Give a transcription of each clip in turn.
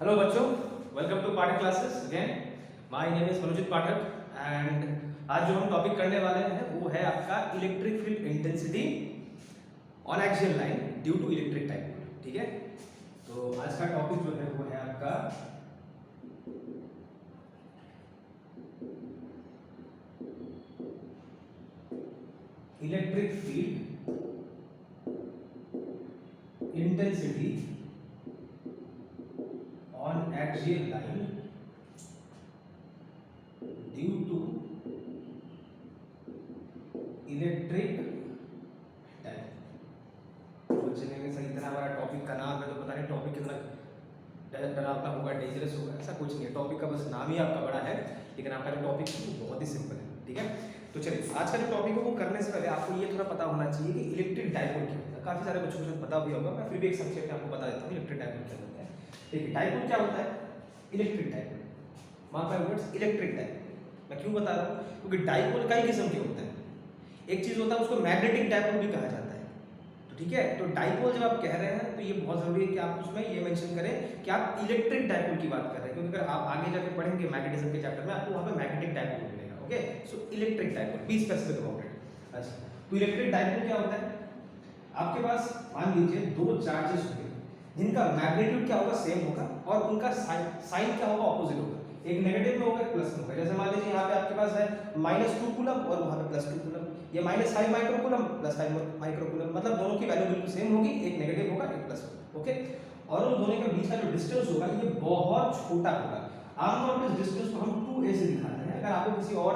Hello बच्चों, welcome to Pathak classes again. My name is Manojit Pathak and आज जो हम टॉपिक करने वाले हैं वो है आपका electric field intensity on axial line due to electric type. ठीक है, तो आज का टॉपिक जो है वो है आपका electric field intensity on axial line due to electric type। चलेंगे सही तरह। हमारा टॉपिक का नाम है तो पता नहीं टॉपिक कितना डरावना होगा, डेंजरस होगा, ऐसा कुछ नहीं है। टॉपिक का बस नाम ही आपका बड़ा है, लेकिन आपका जो टॉपिक है वो बहुत ही सिंपल है। ठीक है, तो चलिए आज का जो टॉपिक है वो करने से पहले आपको ये थोड़ा पता होना चाहिए कि इलेक्ट्रिक डाइपोल क्या होता है। काफी सारे बच्चों को शायद पता भी होगा, मैं फिर भी एक संक्षेप में आपको बता देता हूँ इलेक्ट्रिक डाइपोल क्या होता है। देखिए, डाइपोल क्या होता है? Electric dipole, mark my words, electric dipole. मैं क्यों बता रहा हूँ? क्योंकि डाइपोल कई किस्म के होते हैं। एक चीज होता है उसको मैग्नेटिक डाइपोल भी कहा जाता है। तो ठीक है, तो डाइपोल जब आप कह रहे हैं तो ये बहुत जरूरी है कि आप उसमें ये मेंशन करें कि आप इलेक्ट्रिक डाइपोल की बात कर रहे हैं, क्योंकि अगर आप आगे जाके पढ़ेंगे मैग्नेटिज्म के चैप्टर में आपको वहां पे मैग्नेटिक डाइपोल मिलेगा। Okay, so electric dipole, be specific about it. अच्छा, तो इलेक्ट्रिक डाइपोल क्या होता है? आपके पास मान लीजिए दो चार्जेस होंगे जिनका मैग्नीट्यूड क्या होगा? सेम होगा, और उनका साइन क्या होगा? ऑपोजिट होगा। एक नेगेटिव में होगा, एक प्लस में होगा। जैसे मान लीजिए यहाँ पे आपके पास है -2 कूलम और वहाँ पे +2 कूलम, ये -5 माइक्रो कूलम +5 माइक्रो कूलम, मतलब दोनों की वैल्यू बिल्कुल सेम होगी, एक नेगेटिव होगा एक प्लस होगा। ओके, और उन दोनों के बीच का जो डिस्टेंस होगा ये बहुत छोटा होगा। आमतौर पर इस डिस्टेंस को हम 2a से दिखाते हैं। अगर आपको किसी और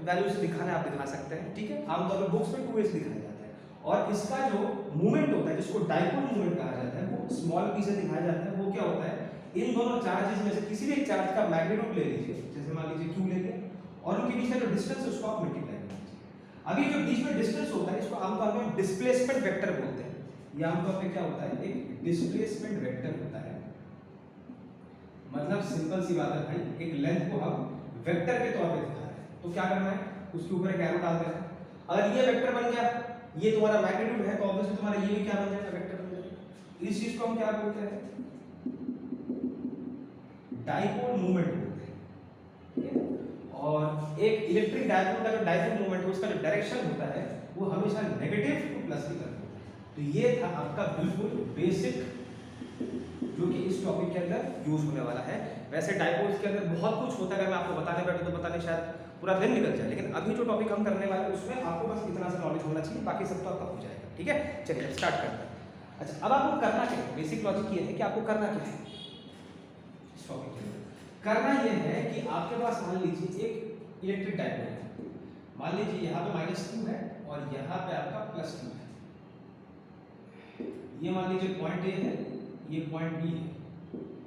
वैल्यू से दिखाना है आप दिखा सकते हैं। ठीक है, आमतौर पर बुक्स में 2a से दिखाया जाता है। और इसका जो मूवमेंट होता है जिसको डाइपोल मूवमेंट कहा जाता है वो स्मॉल p से दिखाया जाता है। वो क्या होता है? इन दोनों चार्जेस में से किसी भी एक चार्ज का मैग्नीट्यूड ले लीजिए, जैसे मान लीजिए q ले लिया, और उनके बीच का जो डिस्टेंस है उसको आप मल्टीप्लाई कर लीजिए। अब ये जो बीच में डिस्टेंस होता है इसको आमतौर पर डिस्प्लेसमेंट वेक्टर बोलते हैं। ये आमतौर पे क्या होता है? एक डिस्प्लेसमेंट वेक्टर होता है। मतलब सिंपल सी बात है भाई, एक लेंथ को हम वेक्टर के तौर पे दिखा रहे हैं तो क्या करना है? उसके ऊपर एक एरो डाल देना है। अगर ये वेक्टर बन गया, ये तुम्हारा मैग्नीट्यूड है, तो ऑब्वियसली तुम्हारा ये भी क्या बन जाएगा? वेक्टर बन जाएगा। इस चीज को हम क्या बोलते हैं? डाइपोल मूवमेंट बोलते हैं। ठीक है, और एक इलेक्ट्रिक डाइपोल का जो डाइपोल मूवमेंट है उसका जो डायरेक्शन होता है वो हमेशा नेगेटिव टू प्लस की तरफ होता है। तो ये था आपका बिल्कुल बेसिक जो कि इस टॉपिक के अंदर यूज होने वाला है। वैसे डाइपोल्स के अंदर बहुत कुछ होता है, अगर मैं आपको बताने बैठूं तो पता नहीं शायद पूरा दिन निकल जाए, लेकिन अभी जो टॉपिक हम करने वाले हैं उसमें आपको बस इतना सा नॉलेज होना चाहिए, बाकी सब तो आपका हो जाएगा। ठीक है, चलिए अब स्टार्ट करते हैं। अच्छा, अब आपको करना क्या है? बेसिक लॉजिक ये है कि आपको करना क्या है इस टॉपिक के अंदर। करना ये है कि आपके पास मान लीजिए एक इलेक्ट्रिक डाइपोल है। मान लीजिए यहाँ पे -2 है और यहाँ पे आपका +2 है। ये मान लीजिए पॉइंट ए है, ये पॉइंट बी है,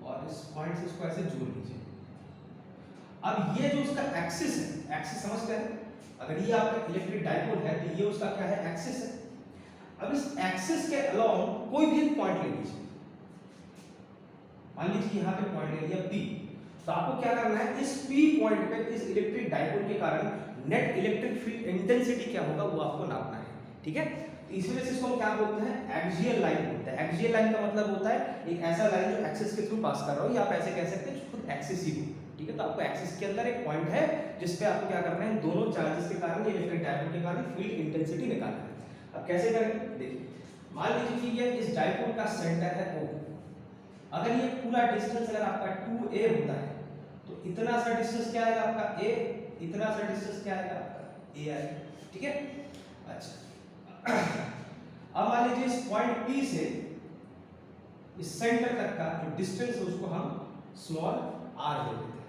और इस पॉइंट से इसको ऐसे जोड़ लीजिए। अब ये जो उसका एक्सिस है, एक्सिस समझते हैं? अगर ये आपका इलेक्ट्रिक डाइपोल है तो ये उसका क्या है? एक्सिस है। अब इस एक्सिस के अलोंग कोई भी एक पॉइंट ले लीजिए। मान लीजिए यहाँ पे पॉइंट ले लिया P, तो आपको क्या करना है? इस P पॉइंट पे इस इलेक्ट्रिक डाइपोल के कारण नेट इलेक्ट्रिक फील्ड इंटेंसिटी क्या होगा वो आपको नापना है। ठीक है, तो इसी वजह से इसको हम क्या बोलते हैं? एक्सियल लाइन बोलते हैं। एक्सियल लाइन का मतलब होता है एक ऐसा लाइन जो एक्सिस के थ्रू पास कर रहा हो, या आप ऐसे कह सकते हैं खुद एक्सिस ही हो। ठीक है, तो आपको एक्सिस के अंदर एक पॉइंट है जिस पे आपको क्या करना है? दोनों चार्जेस के कारण, इलेक्ट्रिक डाइपोल के कारण फील्ड इंटेंसिटी निकालना है। अब कैसे करेंगे? देखिए, मान लीजिए कि ये इस डाइपोल का सेंटर है O। अगर ये पूरा डिस्टेंस अगर आपका 2a होता है तो इतना सा डिस्टेंस क्या आएगा आपका? a, इतना सा डिस्टेंस क्या आएगा आपका? a आएगा। ठीक है, अच्छा अब मान लीजिए इस पॉइंट P से इस सेंटर तक का जो डिस्टेंस है उसको हम स्मॉल r ले लेते हैं।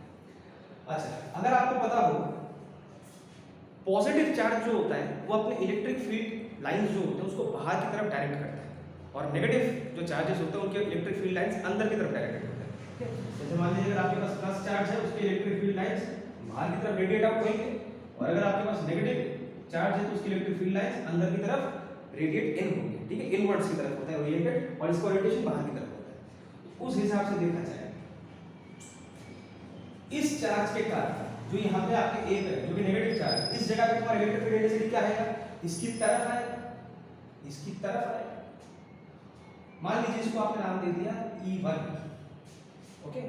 अच्छा, अगर आपको पता हो पॉजिटिव चार्ज जो होता है वो अपने इलेक्ट्रिक फील्ड लाइंस जो होते हैं उसको बाहर की तरफ डायरेक्ट करता है, और नेगेटिव जो चार्जेस होते हैं उनके इलेक्ट्रिक फील्ड लाइंस अंदर की तरफ डायरेक्ट होते हैं। ठीक है, जैसे मान लीजिए अगर आपके पास प्लस चार्ज है उसके इलेक्ट्रिक फील्ड लाइंस बाहर की तरफ रेडिएट आउट होंगे, और अगर आपके पास नेगेटिव चार्ज है तो उसके इलेक्ट्रिक फील्ड लाइंस अंदर की तरफ रेडिएट इन होंगे। ठीक है, इनवर्ड्स की तरफ होता है ओरिएंटेड, और इसका ओरिएंटेशन बाहर की तरफ होता है। तो उस हिसाब से देखा जाए इस चार्ज के कारण जो यहाँ पे आपके A पे जो कि नेगेटिव चार्ज, इस जगह पे तुम्हारा इलेक्ट्रिक फील्ड इंटेंसिटी क्या आएगा? इसकी तरफ आएगा, इसकी तरफ आएगा। मान लीजिए इसको आपने नाम दे दिया E1। ओके।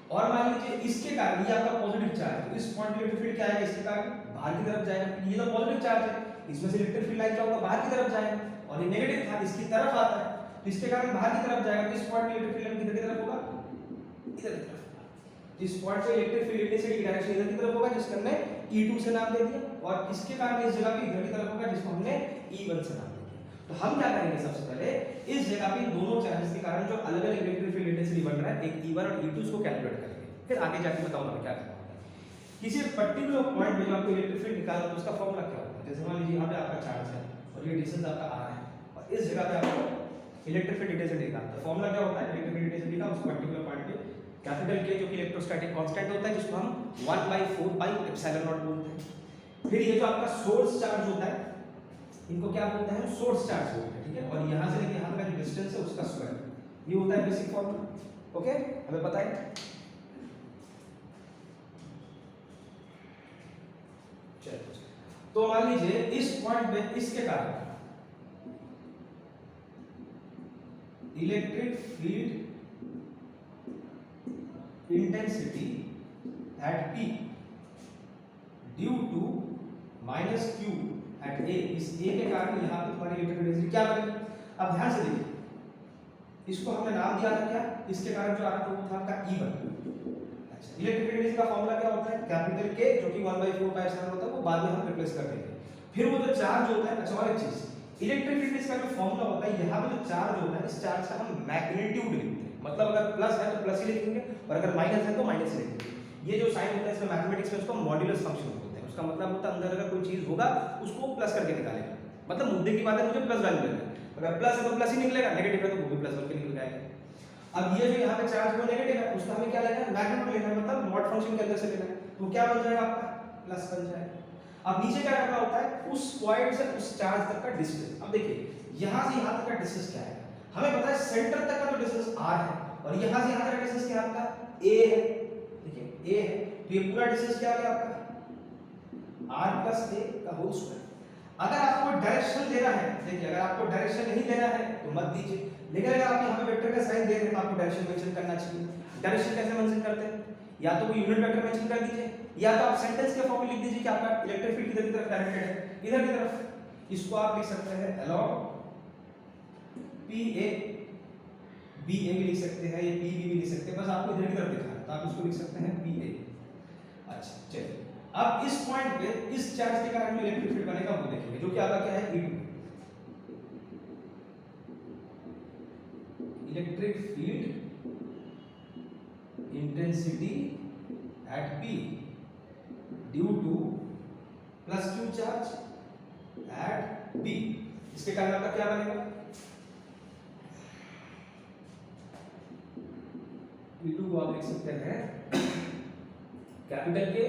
और मान लीजिए इसके कारण ये आपका पॉजिटिव चार्ज, तो इस पॉइंट पे इलेक्ट्रिक फील्ड क्या आएगा, इसके कारण बाहर की तरफ जाएगा, ये तो पॉजिटिव चार्ज है, इसमें से इलेक्ट्रिक फील्ड लाइन क्या होगा, बाहर की तरफ जाएगा, और ये नेगेटिव था इसकी तरफ आता है, तो इसके कारण बाहर की तरफ जाएगा, तो इस पॉइंट पे इलेक्ट्रिक फील्ड किधर की तरफ होगा, इधर की तरफ। जिस पॉइंट पे इलेक्ट्रिक फील्ड इंटेंसिटी की डायरेक्शन इधर की तरफ होगा, जिसको हमने E2 से नाम दे दिया, और इसके कारण इस जगह पे इधर की तरफ होगा, जिसको हमने E1 से नाम दे दिया। तो हम क्या करेंगे, सबसे पहले इस जगह पे दोनों चार्जेस के कारण जो अलग-अलग इलेक्ट्रिक फील्ड इंटेंसिटी बन रहा है, एक E1 और E2 को कैलकुलेट करेंगे, फिर आगे जाके बताऊंगा क्या करना है। किसी पर्टिकुलर पॉइंट पे जो आपको इलेक्ट्रिक फील्ड निकालना है तो उसका फॉर्मूला क्या होता है, जैसे मान लीजिए यहाँ पे आपका चार्ज है और ये डिस्टेंस आपका r है, और इस जगह पे आपको इलेक्ट्रिक फील्ड इंटेंसिटी निकालना है, तो फॉर्मूला क्या होता है, इलेक्ट्रिक फील्ड इंटेंसिटी का उस पर्टिकुलर पॉइंट पे कैपिटल K जो कि इलेक्ट्रोस्टैटिक कांस्टेंट होता है, जिसको हम 1/4 पाई एप्सिलॉन नॉट बोलते हैं। फिर ये जो आपका सोर्स चार्ज होता है, इनको क्या बोलते हैं, सोर्स चार्ज बोलते हैं, ठीक है, और यहां से लेके यहां तक का जो डिस्टेंस है उसका स्क्वायर, ये होता है बेसिक फॉर्मूला। ओके, हमें पता है। चलो, तो मान लीजिए इस पॉइंट पे इसके कारण electric field intensity at P due to minus Q at A, इस A के कारण यहाँ पे तुम्हारी इलेक्ट्रिक इंटेंसिटी क्या बनेगी। अब ध्यान से देखिए, इसको हमने नाम दिया था क्या, इसके कारण जो आ रहा था वो था आपका E1। अच्छा, इलेक्ट्रिक इंटेंसिटी का फॉर्मूला क्या होता है, कैपिटल K जो कि 1/4 पाई एप्सिलॉन होता है, वो बाद में हम रिप्लेस कर देंगे। फिर वो जो चार्ज होता है, अच्छा और एक चीज, इलेक्ट्रिक इंटेंसिटी का जो फॉर्मूला होता है, यहाँ पे जो चार्ज होता है, इस चार्ज का हम मैग्नीट्यूड लिखते हैं, मतलब अगर प्लस है तो प्लस ही लिखेंगे, और अगर माइनस है तो माइनस ही लिखेंगे। ये जो साइन होता है इसमें मैथमेटिक्स में उसको मॉड्यूलस फंक्शन बोलते हैं। उसका मतलब होता है अंदर अगर कोई चीज होगा उसको प्लस करके निकालेगा, मतलब मुद्दे की बात है मुझे प्लस वैल्यू लेना है, अगर प्लस है तो प्लस ही निकलेगा, नेगेटिव है तो वो भी प्लस करके निकल जाएगा। अब ये जो यहाँ पे चार्ज वो नेगेटिव है, उसका हमें क्या लेना है, मैग्नीट्यूड लेना है, मतलब मॉड फंक्शन के अंदर से लेना है, तो क्या बन जाएगा आपका, प्लस बन जाएगा। अब नीचे क्या करना होता है, उस पॉइंट से उस चार्ज तक का डिस्टेंस। अब देखिए यहाँ से यहाँ तक का डिस्टेंस क्या है, हमें पता है सेंटर तक का जो डिस्टेंस r है, और यहाँ से यहाँ तक का डिस्टेंस क्या आपका a है, ठीक है a है, तो ये पूरा डिस्टेंस क्या आ गया आपका r प्लस a का होल स्क्वायर। अगर आपको डायरेक्शन देना है, देखिए अगर आपको डायरेक्शन नहीं देना है तो मत दीजिए, लेकिन अगर आप यहाँ पे वेक्टर का साइन दे रहे हैं तो आपको डायरेक्शन मेंशन करना चाहिए। डायरेक्शन कैसे मेंशन करते हैं, या तो कोई यूनिट वेक्टर मेंशन कर दीजिए, या तो आप सेंटेंस के फॉर्म में लिख दीजिए कि आपका इलेक्ट्रिक फील्ड किधर की तरफ डायरेक्टेड है, इधर की तरफ। इसको आप लिख सकते हैं along PA, BA भी लिख सकते हैं, ये PB भी लिख सकते हैं, बस आपको इधर की तरफ लिखना है तो आप इसको लिख सकते हैं PA। अच्छा चलिए, अब इस पॉइंट पे इस चार्ज के कारण जो इलेक्ट्रिक फील्ड बनेगा वो देखेंगे, जो कि आपका क्या है E2, electric field intensity at P due two plus Q charge at B, इसके कारण आपका क्या बनेगा, E2 को आप लिख सकते हैं कैपिटल के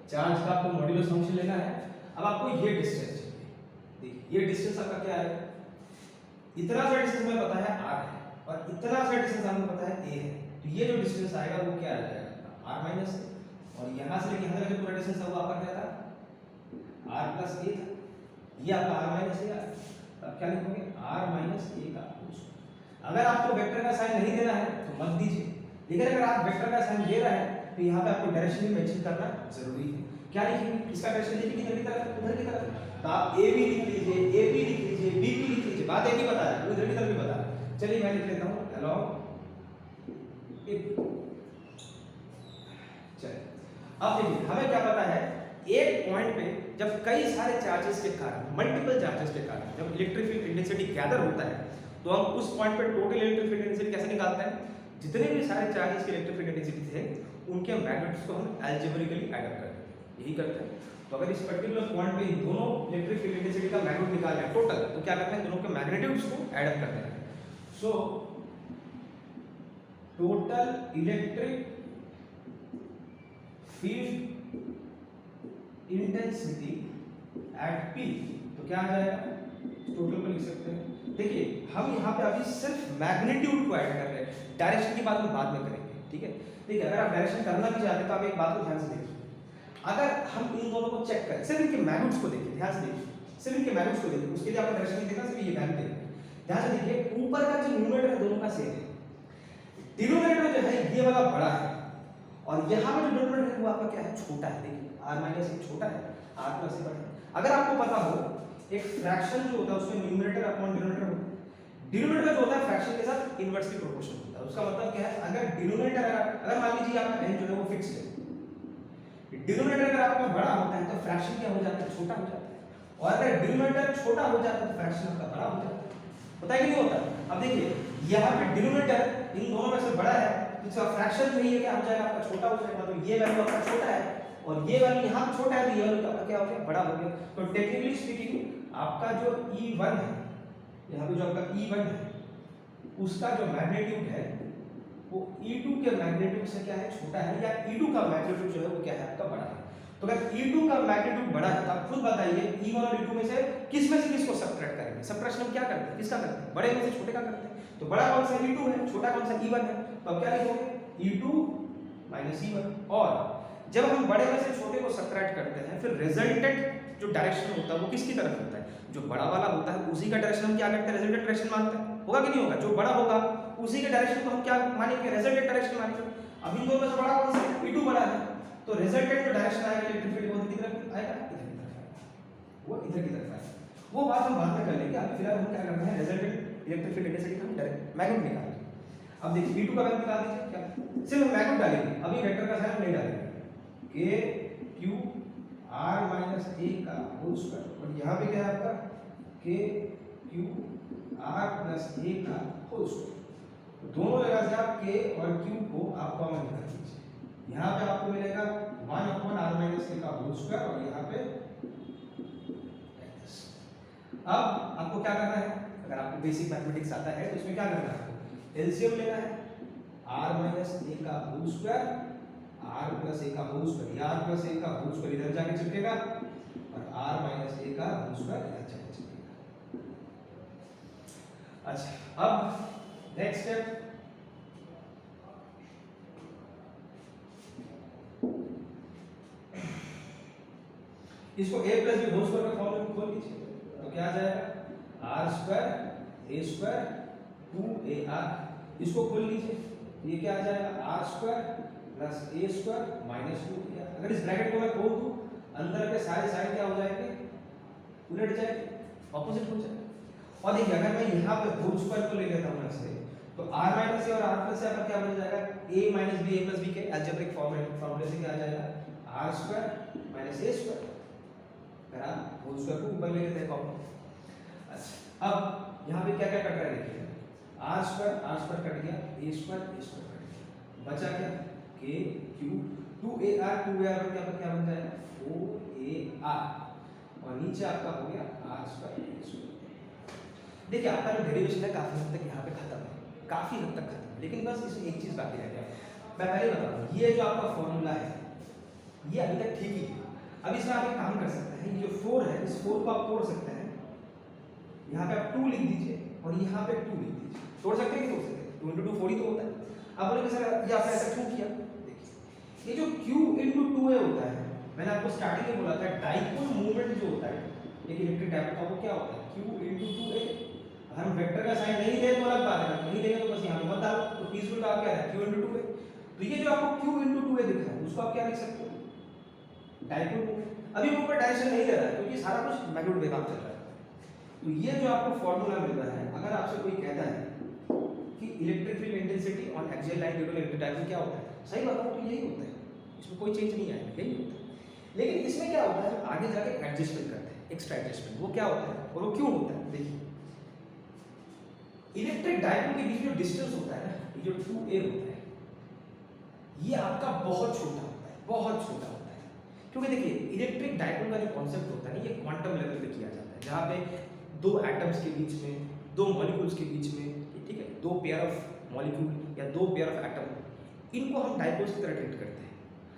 चार्ज का आपको मॉड्यूलस फंक्शन लेना है। अब आपको ये डिस्टेंस चाहिए, देखिए ये डिस्टेंस आपका क्या है, इतना सा डिस्टेंस हमें पता है r है, और इतना सा डिस्टेंस हमें पता है a है, तो ये जो डिस्टेंस आएगा वो क्या आ जाएगा r माइनस a, और यहां से लेके यहां तक जो पूरा डिस्टेंस है वो आपका क्या था r प्लस a था, ये आपका r माइनस a है, तब क्या लिखोगे r माइनस a का होल स्क्वायर। अगर आपको वेक्टर का साइन नहीं देना है तो मत दीजिए, लेकिन अगर आप वेक्टर का साइन दे रहे हैं तो यहाँ पे आपको डायरेक्शन भी मेंशन करना जरूरी है। क्या लिखेंगे, इसका डायरेक्शन देखिए किधर की तरफ, उधर की तरफ, तो आप ए भी लिख लीजिए, ए भी लिख लीजिए, बी भी लिख लीजिए, बात एक ही बता रहा है, उधर की तरफ भी बता रहा है। चलिए मैं लिख लेता हूँ along it। चलिए अब देखिए हमें क्या पता है, एक पॉइंट पे जब कई सारे चार्जेस के कारण, मल्टीपल चार्जेस के कारण जब इलेक्ट्रिक फील्ड इंटेंसिटी गैदर होता है तो हम उस पॉइंट पे टोटल इलेक्ट्रिक फील्ड इंटेंसिटी कैसे निकालते हैं, जितने भी सारे चार्जेस के इलेक्ट्रिक फील्ड इंटेंसिटी थे उनके मैग्नीट्यूड्स को हम अलजेब्रिकली ऐड अप करते हैं, यही करते हैं। तो अगर इस पर्टिकुलर पॉइंट पे दोनों इलेक्ट्रिक फील्ड इंटेंसिटी का मैग्नीट्यूड निकालना है टोटल, तो क्या करते हैं, दोनों के मैग्नीट्यूड्स को ऐड अप करते हैं। So total electric field intensity at P, तो क्या आ जाएगा, टोटल को लिख सकते हैं। देखिए हम यहाँ पे अभी सिर्फ मैग्नीट्यूड को ऐड कर रहे हैं, डायरेक्शन की बात हम बाद में करेंगे, ठीक है। देखिए अगर आप डायरेक्शन करना भी चाहते हैं तो आप एक बात को ध्यान से देखिए, अगर हम इन दोनों को चेक करें, सिर्फ इनके मैग्नीट्यूड्स को देखिए, ध्यान से देखिए, सिर्फ इनके मैग्नीट्यूड्स को देखिए, उसके लिए आपको डायरेक्शन नहीं देखना, सिर्फ ये वैल्यू देखना। ध्यान से देखिए ऊपर का जो न्यूमरेटर है दोनों का सेम है, डिनोमिनेटर जो है ये वाला बड़ा है और यहाँ पे जो डिनोमिनेटर है वो आपका क्या है, छोटा है। देखिए r माइनस एक छोटा है, r प्लस एक बड़ा है। अगर आपको पता हो एक फ्रैक्शन जो होता है उसमें न्यूमरेटर अपॉन डिनोमिनेटर होता है। डिनोमिनेटर जो होता है फ्रैक्शन के साथ इनवर्सली प्रोपोर्शनल होता है। उसका मतलब क्या है, अगर डिनोमिनेटर अगर मान लीजिए आपका n जो है वो फिक्स्ड है, डिनोमिनेटर अगर आपका बड़ा होता है तो फ्रैक्शन क्या हो जाता है, छोटा हो जाता है। और अगर डिनोमिनेटर छोटा हो जाता है तो फ्रैक्शन आपका बड़ा हो जाता है। होता है कि नहीं होता? अब देखिए यहाँ पे डिनोमिनेटर इन दोनों में से बड़ा है तो इसका फ्रैक्शन जो है क्या हो जाएगा, आपका छोटा हो जाएगा। तो ये वैल्यू आपका छोटा है और ये वैल्यू यहाँ छोटा है तो ये वैल्यू आपका क्या हो गया, बड़ा हो गया। तो टेक्निकली स्पीकिंग आपका जो E1 है, यहाँ पे जो आपका E1 है उसका जो मैग्नीट्यूड है वो E2 के मैग्नीट्यूड से क्या है, छोटा है, या E2 का मैग्नीट्यूड जो है वो क्या है, आपका बड़ा है। तो अगर E2 का मैग्नीट्यूड बड़ा है तो आप खुद बताइए E1 और E2 में से किसको सब्ट्रैक्ट करेंगे। सब्ट्रैक्शन हम क्या करते हैं, किसका करते हैं, बड़े में से छोटे का करते हैं। तो बड़ा कौन सा E2 है, छोटा कौन सा E1 है। तो अब क्या लिखोगे, E2 माइनस E1। और जब हम बड़े में से छोटे को सब्ट्रैक्ट करते हैं फिर रिजल्टेंट जो डायरेक्शन होता है वो किसकी तरफ होता है, जो बड़ा वाला होता है उसी का डायरेक्शन हम क्या करते हैं, रिजल्टेंट डायरेक्शन मानते हैं। होगा कि नहीं होगा, जो बड़ा होगा उसी के डायरेक्शन को हम क्या मानेंगे, रिजल्टेंट डायरेक्शन मानेंगे। अब इन दोनों में से बड़ा कौन सा है, E2 बड़ा है, तो रिजल्टेंट जो डायरेक्शन आएगा इलेक्ट्रिक फील्ड वो किधर आएगा, इधर की तरफ आएगा, वो इधर की तरफ आएगा। वो बात हम बाद में कर लेंगे, अभी फिलहाल हम क्या करना है, रिजल्टेंट इलेक्ट्रिक फील्ड इंटेंसिटी का हम डायरेक्ट मैग्नीट्यूड निकालेंगे। अब देखिए E2 का वैल्यू निकाल दीजिए, क्या सिर्फ मैग्नीट्यूड डालेंगे, अभी वेक्टर का साइन नहीं डालेंगे। K Q R minus a का होल स्क्वायर और यहाँ पे क्या है आपका K Q R plus a का होल स्क्वायर। दोनों जगह से आप K और Q को आप कॉमन निकाल दीजिए। यहाँ पे आपको मिलेगा 1 अपॉन R माइनस a का होल स्क्वायर और यहाँ पे अब आपको क्या करना है, अगर आपको बेसिक मैथमेटिक्स आता है तो इसमें क्या करना है, एलसीएम लेना है। R माइनस a का whole square r plus a का whole square, r plus a का होल स्क्वायर इधर जाके चिपकेगा और r माइनस a का होल स्क्वायर इधर जाके चिपकेगा। अच्छा अब नेक्स्ट स्टेप, इसको a plus b whole square का फॉर्मूला में खोल लीजिए तो क्या आ जाएगा, r square a square 2ar। इसको खोल लीजिए, ये क्या आ जाएगा, r square plus a square minus 2। अगर इस ब्रैकेट को मैं खोल दूं अंदर के सारे साइड क्या हो जाएंगे, उलट जाएंगे, ऑपोजिट हो जाएंगे। और देखिए अगर मैं यहाँ पे होल स्क्वायर को ले लेता हूँ ऐसे तो r माइनस a और r प्लस a पर क्या बन जाएगा, a minus b a plus b के अलजेब्रिक फॉर्मूले से क्या आ जाएगा, r square minus a square. अगर आप होल स्क्वायर को ऊपर ले लेते हैं कॉमन। अच्छा अब यहाँ पे क्या क्या कट रहा है, देखिए r स्क्वायर कट गया, a स्क्वायर कट गया, बचा क्या K Q 2ar पर क्या बन जाएगा 4ar और नीचे आपका हो गया r स्क्वायर a स्क्वायर। देखिए आपका जो डेरिवेशन है काफी हद तक यहाँ पे खत्म है, काफी हद तक खत्म है, लेकिन बस इसमें एक चीज बाकी रह गया। मैं पहले बता दूं ये जो आपका फॉर्मूला है ये अभी तक ठीक ही है। अब इसमें आप एक काम कर सकते हैं, ये जो 4 है इस 4 को आप तोड़ सकते हैं, यहाँ पे आप 2 लिख दीजिए और यहाँ पे 2 लिख दीजिए। तोड़ सकते हैं कि तोड़ सकते हैं, 2 into 2 4 ही तो होता है। अब बोलेंगे सर ये आपने ऐसा क्यों किया, देखिए ये जो Q into 2a होता है, मैंने आपको स्टार्टिंग में बोला था डाइपोल मूवमेंट जो होता है एक इलेक्ट्रिक डाइपोल का वो क्या होता है Q into 2a। अगर हम वेक्टर का साइन नहीं दें तो अलग बात है, नहीं देंगे तो बस यहाँ पे मत डालो, तो पीसफुल का क्या है Q into 2a। तो ये जो आपको Q into 2a दिख रहा है उसको आप क्या लिख सकते हो, डाइपोल मूवमेंट। अभी ऊपर डायरेक्शन नहीं दे रहा है क्योंकि सारा कुछ मैग्नीट्यूड पे काम चल रहा है। तो ये जो आपको फॉर्मूला मिल रहा है, अगर आपसे कोई कहता है कि electric field intensity on axial line due to electric dipole क्या होता है, सही बात है तो यही होता है, इसमें कोई चेंज नहीं आएगा, यही होता है। लेकिन इसमें क्या होता है, हम आगे जाके एडजस्टमेंट करते हैं, एक्स्ट्रा एडजस्टमेंट। वो क्या होता है और वो क्यों होता है, देखिए इलेक्ट्रिक डाइपोल के बीच में डिस्टेंस होता है ना, ये जो 2a होता है ये आपका बहुत छोटा होता है, बहुत छोटा होता है। क्योंकि देखिए इलेक्ट्रिक डाइपोल का जो कॉन्सेप्ट होता है ना ये क्वांटम लेवल पे किया जाता है, जहाँ पे दो एटम्स के बीच में, दो मॉलिक्यूल्स के बीच में, ठीक है, दो पेयर ऑफ मॉलिक्यूल या दो पेयर ऑफ एटम, इनको हम डाइपोल्स की तरह ट्रीट करते हैं।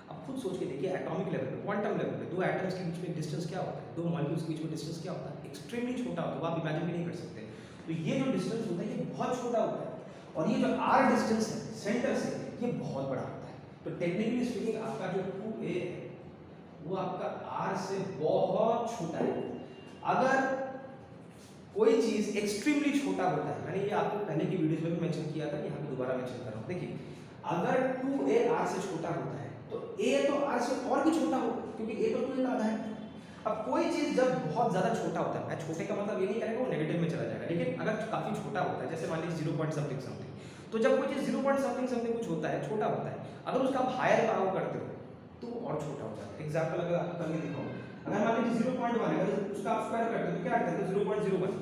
अब खुद सोच के देखिए एटॉमिक लेवल पे, क्वांटम लेवल पे दो एटम्स के बीच में डिस्टेंस क्या होता है, दो मॉलिक्यूल्स के बीच में डिस्टेंस क्या होता है, एक्सट्रीमली छोटा होता है, वो आप इमेजिन भी नहीं कर सकते। तो ये जो डिस्टेंस होता है ये बहुत छोटा होता है और ये जो r डिस्टेंस है सेंटर से ये बहुत बड़ा होता है। तो टेक्निकली स्पीकिंग आपका जो 2a है वो आपका r से बहुत छोटा है। अगर कोई चीज एक्सट्रीमली छोटा होता है, मैंने ये आपको पहले की वीडियोस में भी मेंशन किया था, यहाँ पे दोबारा मेंशन कर रहा हूँ। देखिए अगर 2a r से छोटा होता है तो a तो r से और भी छोटा होगा, क्योंकि a तो 2a का आधा है। अब कोई चीज जब बहुत ज्यादा छोटा होता है, मैं छोटे का मतलब ये नहीं करेगा वो नेगेटिव में चला जाएगा, लेकिन अगर काफी छोटा होता है, जैसे मान लीजिए 0 पॉइंट समथिंग समथिंग, तो जब कोई चीज 0 पॉइंट समथिंग समथिंग कुछ होता है, छोटा होता है, अगर उसका आप हायर पावर करते हो तो वो और छोटा हो जाता है। एग्जांपल अगर आपको करके दिखाऊं, अगर मान लीजिए 0.1 है, अगर उसका आप स्क्वायर करते हो तो क्या आता है 0.01,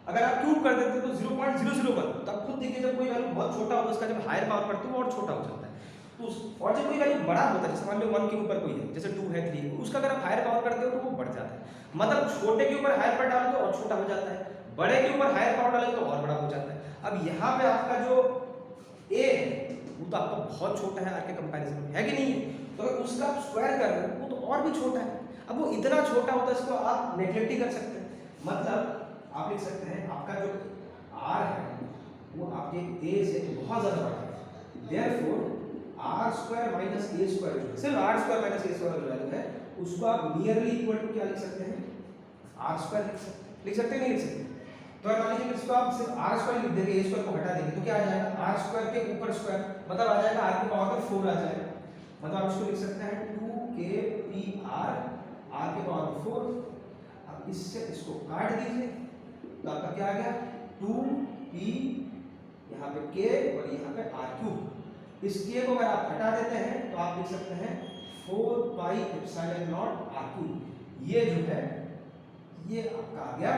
अगर आप क्यूब कर देते हो तो 0.001, तो आप खुद देखिए जब कोई वैल्यू बहुत छोटा होता है उसका जब हायर पावर करते हो वो और छोटा हो जाता है। तो और जब कोई वैल्यू बड़ा होता है, जैसे मान लो 1 के ऊपर कोई है, जैसे 2 है 3 है, उसका अगर आप हायर पावर करते हो तो वो बढ़ जाता है। मतलब छोटे के ऊपर हायर पावर डालो तो और छोटा हो जाता है, बड़े के ऊपर हायर पावर डालो तो और बड़ा हो जाता है। अब यहाँ पे आपका जो a है वो तो आपका बहुत छोटा है r के कंपैरिजन में, है कि नहीं? तो अगर उसका आप स्क्वायर कर रहे हो वो तो और भी छोटा है। अब वो इतना छोटा होता है इसको आप नेगलेक्ट ही कर सकते हैं, मतलब आप लिख सकते हैं आपका जो r है वो आपके a से बहुत ज्यादा बड़ा है, therefore r square minus a square, सिर्फ r square minus a square जो वैल्यू है उसको आप नियरली इक्वल टू क्या लिख सकते हैं, r स्क्वायर लिख सकते हैं, नहीं लिख सकते? तो मान लीजिए इसको आप सिर्फ r स्क्वायर लिख देंगे, a स्क्वायर को हटा देंगे तो क्या आ जाएगा, r स्क्वायर के ऊपर स्क्वायर, मतलब आ जाएगा r की पावर पर 4 आ जाएगा, मतलब आप इसको लिख सकते हैं 2kpr r के पावर 4। अब इससे इसको काट दीजिए तो आपका क्या आ गया 2p, यहाँ पे k और यहाँ पे r क्यूब। इस k को अगर आप हटा देते हैं तो आप लिख सकते हैं 4 pi epsilon naught r cube. ये जो है ये आपका आ गया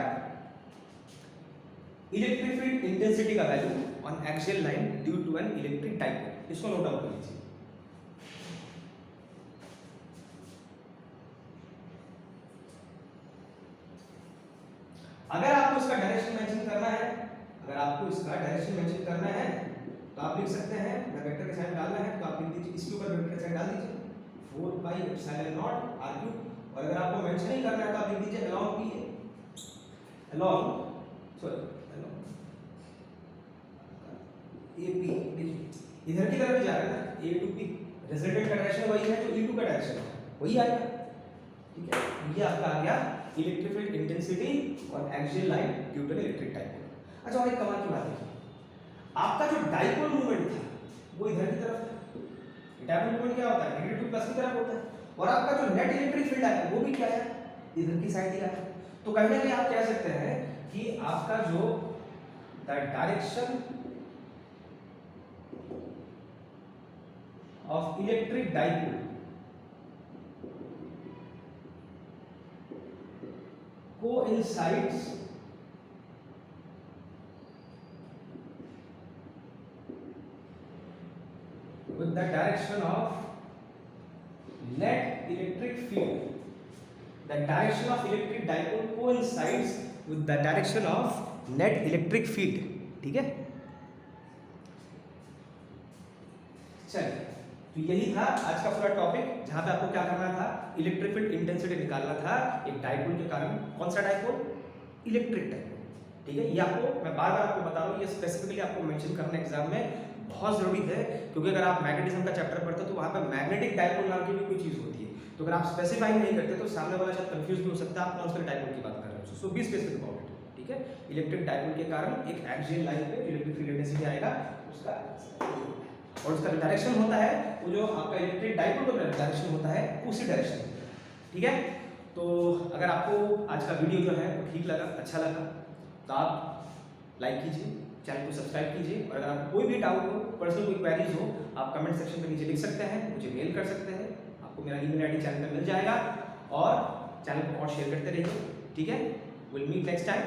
इलेक्ट्रिक फील्ड इंटेंसिटी का value on axial line due to an electric dipole. इसको नोट डाउन कर लीजिए। अगर आपको इसका डायरेक्शन मेंशन करना है, अगर आपको इसका डायरेक्शन मेंशन करना है तो आप लिख सकते हैं, वेक्टर के साइन डालना है तो आप लिख दीजिए, इसके ऊपर वेक्टर के साइन डाल दीजिए 4 pi epsilon naught r cube. और अगर आपको मेंशन नहीं करना है तो आप लिख दीजिए along p, along sorry AP, देखिए इधर की तरफ जा रहा है ना, A to P, रिजल्टेंट का डायरेक्शन वही है जो E2 का डायरेक्शन है, वही आएगा, ठीक है? ये आपका आ गया इलेक्ट्रिक फील्ड इंटेंसिटी और axial line due to electric dipole. अच्छा, और एक कमाल की बात है, आपका जो डाइपोल मूवमेंट था वो इधर की तरफ था, डाइपोल मूवमेंट क्या होता है नेगेटिव प्लस की तरफ होता है, और आपका जो नेट इलेक्ट्रिक फील्ड है वो भी क्या है इधर की साइड ही है। तो कहीं ना कहीं आप कह सकते हैं कि आपका जो direction of electric dipole coincides with the direction of net electric field. The direction of electric dipole coincides with the direction of net electric field, ठीक है? चलिए, तो यही था आज का पूरा टॉपिक, जहां पे आपको क्या करना था, इलेक्ट्रिक फील्ड इंटेंसिटी निकालना था एक डाइपोल के कारण। कौन सा डाइपोल? इलेक्ट्रिक डाइपोल, ठीक है? ये आपको मैं बार बार आपको बता रहा हूँ, ये स्पेसिफिकली आपको मेंशन करना एग्जाम में बहुत जरूरी है, क्योंकि अगर आप मैग्नेटिज्म का चैप्टर पढ़ते हो तो वहाँ पे मैग्नेटिक डाइपोल नाम की भी कोई चीज होती है, तो अगर आप स्पेसिफाई नहीं करते तो सामने वाला शायद कंफ्यूज भी हो सकता है आप कौन से डाइपोल की बात कर रहे हो। सो बी स्पेसिफिक अबाउट इट, ठीक है? इलेक्ट्रिक डाइपोल के कारण एक एक्सियल लाइन पे इलेक्ट्रिक फील्ड इंटेंसिटी आएगा, उसका और उसका डायरेक्शन होता है वो जो आपका इलेक्ट्रिक डाइपोल का डायरेक्शन होता है उसी डायरेक्शन में, ठीक है? तो अगर आपको आज का वीडियो जो है वो ठीक लगा, अच्छा लगा, तो आप लाइक कीजिए, चैनल को सब्सक्राइब कीजिए, और अगर आपको कोई भी डाउट हो, पर्सनल कोई क्वेरीज हो, आप कमेंट सेक्शन में नीचे लिख सकते हैं, मुझे मेल कर सकते हैं, आपको मेरा ईमेल आईडी चैनल में मिल जाएगा, और चैनल को और शेयर करते रहिए, ठीक है? Will meet next time.